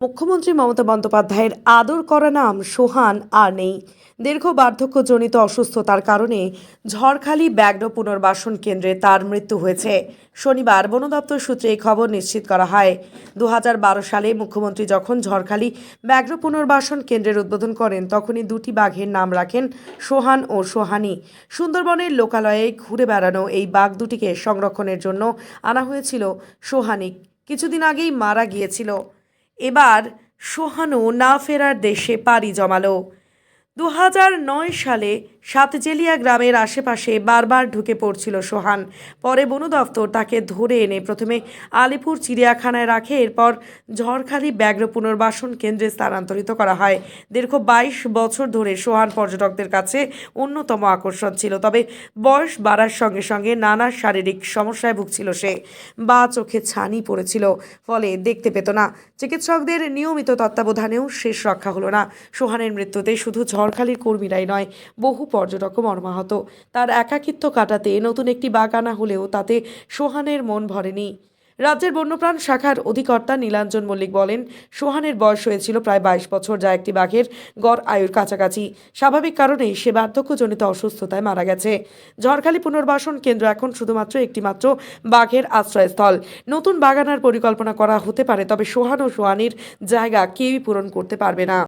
মুখ্যমন্ত্রী মমতা বন্দ্যোপাধ্যায়ের আদর করা নাম সোহান আর নেই। দীর্ঘ বার্ধক্যজনিত অসুস্থতার কারণে ঝড়খালি ব্যাঘ্র পুনর্বাসন কেন্দ্রে তার মৃত্যু হয়েছে। শনিবার বন দপ্তর সূত্রে এই খবর নিশ্চিত করা হয়। 2012 সালে মুখ্যমন্ত্রী যখন ঝড়খালি ব্যাঘ্র পুনর্বাসন কেন্দ্রের উদ্বোধন করেন, তখনই দুটি বাঘের নাম রাখেন সোহান ও সোহানি। সুন্দরবনের লোকালয়ে ঘুরে বেড়ানো এই বাঘ দুটিকে সংরক্ষণের জন্য আনা হয়েছিল। সোহানি কিছুদিন আগেই মারা গিয়েছিল। এবার সোহানও না ফেরার দেশে পাড়ি জমালো। 2009 সালে সাতজেলিয়া গ্রামের আশেপাশে বারবার ঢুকে পড়ছিল সোহান। পরে বন দফতর তাকে ধরে এনে প্রথমে আলিপুর চিড়িয়াখানায় রাখে, এরপর ঝড়খালি ব্যাঘ্র পুনর্বাসন কেন্দ্রে স্থানান্তরিত করা হয়। দীর্ঘ 22 বছর ধরে সোহান পর্যটকদের কাছে অন্যতম আকর্ষণ ছিল। তবে বয়স বাড়ার সঙ্গে সঙ্গে নানা শারীরিক সমস্যায় ভুগছিল সে। বা চোখে ছানি পড়েছিল, ফলে দেখতে পেত না। চিকিৎসকদের নিয়মিত তত্ত্বাবধানেও শেষ রক্ষা হলো না। সোহানের মৃত্যুতে শুধু ঝড়খালির কর্মীরাই নয়, বহু পর্যটকও মর্মাহত। তার একাকিত্ব কাটাতে নতুন একটি বাঘ আনা হলেও তাতে সোহানের মন ভরেনি। রাজ্যের বন্যপ্রাণ শাখার অধিকর্তা নীলাঞ্জন মল্লিক বলেন, সোহানের বয়স হয়েছিল প্রায় 22 বছর, যা একটি বাঘের গড় আয়ুর কাছাকাছি। স্বাভাবিক কারণেই সে বার্ধক্যজনিত অসুস্থতায় মারা গেছে। ঝড়খালি পুনর্বাসন কেন্দ্র এখন শুধুমাত্র একটিমাত্র বাঘের আশ্রয়স্থল। নতুন বাঘ আনার পরিকল্পনা করা হতে পারে, তবে সোহান ও সোহানির জায়গা কেউই পূরণ করতে পারবে না।